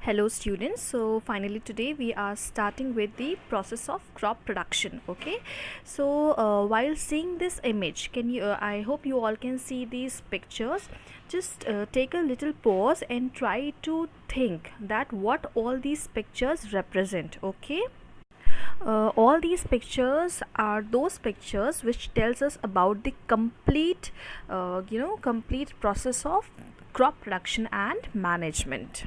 Hello students, so finally today we are starting with the process of crop production. Okay, so while seeing this image, can you I hope you all can see these pictures. Just take a little pause and try to think that what all these pictures represent. Okay, all these pictures are those pictures which tells us about the complete process of crop production and management.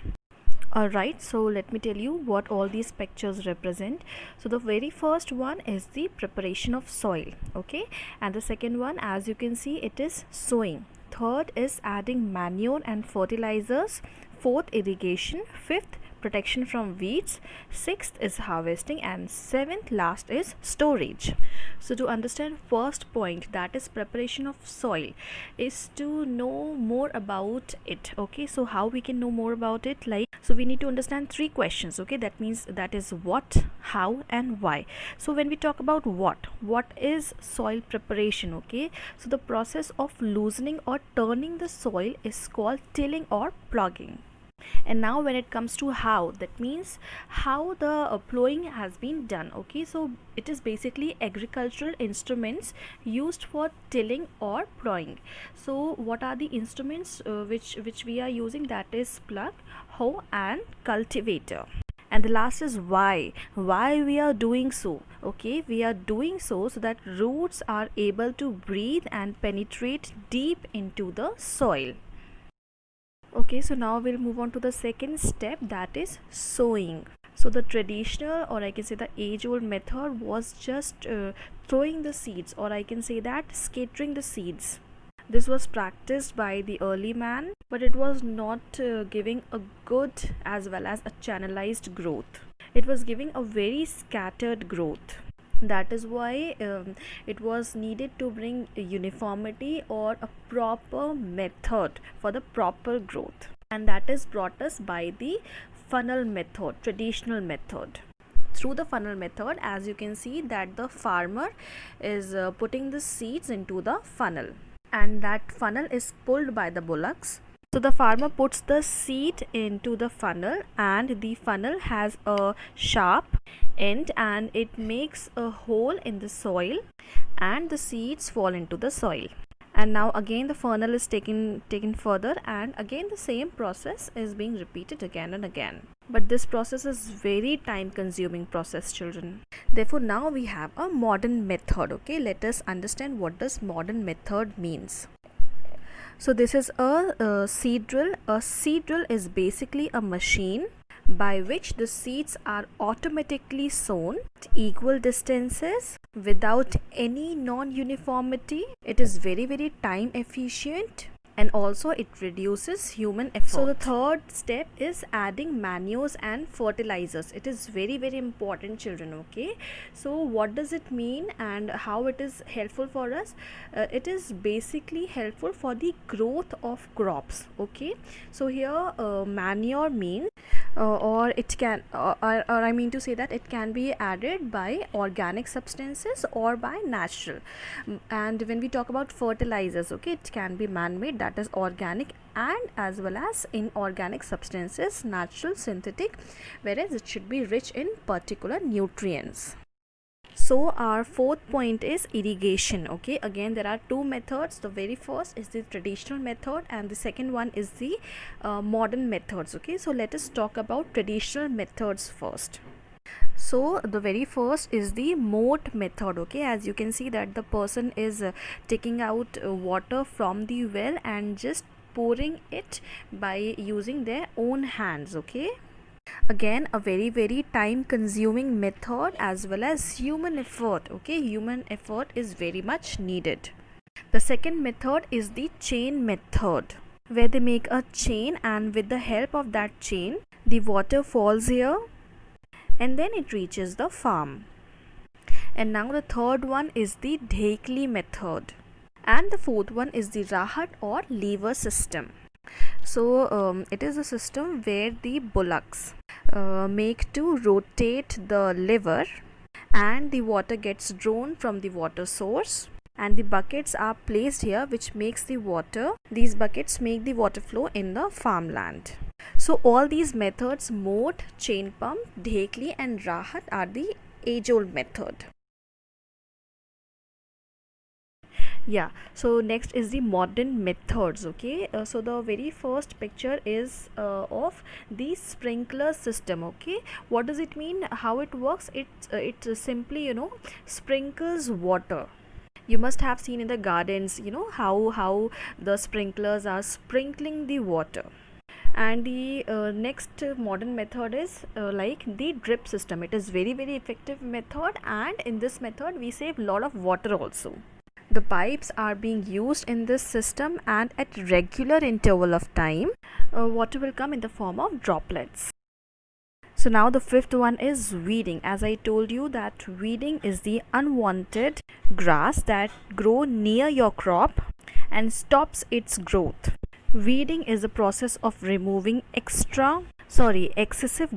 Alright, so let me tell you what all these pictures represent. So the very first one is the preparation of soil, okay, and the second one, as you can see, it is sowing. Third is adding manure and fertilizers. Fourth, irrigation. Fifth, protection from weeds. Sixth is harvesting, and seventh last is storage. So to understand first point, that is preparation of soil, is to know more about it. Okay, so how we can know more about it? Like, so we need to understand three questions. Okay, that means that is what, how and why. So when we talk about what is soil preparation? Okay, so the process of loosening or turning the soil is called tilling or ploughing. And now when it comes to how, that means how the plowing has been done. Okay, so it is basically agricultural instruments used for tilling or plowing. So what are the instruments which we are using? That is plough, hoe and cultivator. And the last is why we are doing so. Okay, we are doing so that roots are able to breathe and penetrate deep into the soil. Okay, so now we'll move on to the second step, that is sowing. So the traditional, or I can say the age old method, was just throwing the seeds, or I can say that scattering the seeds. This was practiced by the early man, but it was not giving a good as well as a channelized growth. It was giving a very scattered growth. That is why it was needed to bring uniformity or a proper method for the proper growth, and that is brought us by the funnel method, traditional method. Through the funnel method, as you can see, that the farmer is putting the seeds into the funnel, and that funnel is pulled by the bullocks. So the farmer puts the seed into the funnel, and the funnel has a sharp end and it makes a hole in the soil, and the seeds fall into the soil. And now again the funnel is taken further, and again the same process is being repeated again and again. But this process is very time consuming process, children. Therefore now we have a modern method. Okay, let us understand what does modern method means. So this is a seed drill. A seed drill is basically a machine by which the seeds are automatically sown at equal distances without any non-uniformity. It is very time efficient, and also it reduces human effort. So the third step is adding manures and fertilizers. It is very important, children. Okay, so what does it mean and how it is helpful for us? It is basically helpful for the growth of crops. Okay, so here manure means or it can or I mean to say that it can be added by organic substances or by natural. And when we talk about fertilizers, okay, it can be man-made, that is organic, and as well as inorganic substances, natural, synthetic, whereas it should be rich in particular nutrients. So our fourth point is irrigation. Okay, again there are two methods. The very first is the traditional method, and the second one is the modern methods. Okay, so let us talk about traditional methods first. So the very first is the moat method. Okay, as you can see that the person is taking out water from the well and just pouring it by using their own hands. Okay, again a very time consuming method as well as human effort. Okay, human effort is very much needed. The second method is the chain method, where they make a chain, and with the help of that chain the water falls here and then it reaches the farm. And now the third one is the Dhekli method, and the fourth one is the Rahat or lever system. So it is a system where the bullocks make to rotate the lever, and the water gets drawn from the water source, and the buckets are placed here, which makes the water, these buckets make the water flow in the farmland. So all these methods, moat, chain pump, Dhekli and Rahat, are the age-old method. Yeah, so next is the modern methods. Okay, so the very first picture is of the sprinkler system. Okay, what does it mean, how it works? It simply, sprinkles water. You must have seen in the gardens, how the sprinklers are sprinkling the water. And the next modern method is like the drip system. It is very effective method, and in this method we save lot of water also. The pipes are being used in this system, and at regular interval of time, water will come in the form of droplets. So now the fifth one is weeding. As I told you, that weeding is the unwanted grass that grow near your crop and stops its growth. Weeding is the process of removing excessive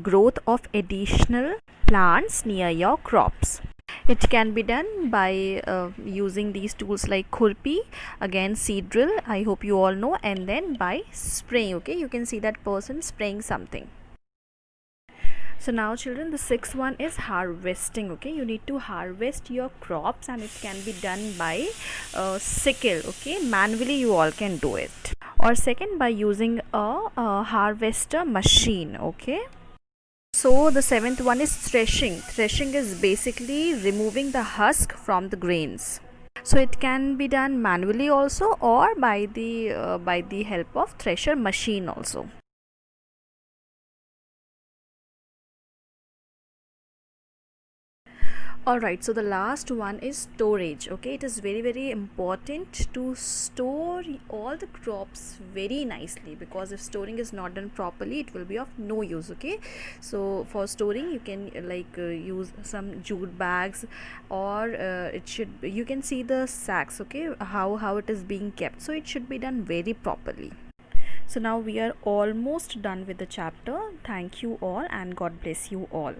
growth of additional plants near your crops. It can be done by using these tools like khurpi, again seed drill, I hope you all know, and then by spraying. Okay, you can see that person spraying something. So now children, the sixth one is harvesting. Okay, you need to harvest your crops, and it can be done by sickle. Okay, manually you all can do it, or second by using a harvester machine. Okay, so the seventh one is threshing. Threshing is basically removing the husk from the grains. So it can be done manually also, or by the help of thresher machine also. Alright, so the last one is storage. Okay, it is very important to store all the crops very nicely, because if storing is not done properly, it will be of no use. Okay, so for storing you can use some jute bags, or you can see the sacks. Okay, how it is being kept, so it should be done very properly. So now we are almost done with the chapter. Thank you all, and God bless you all.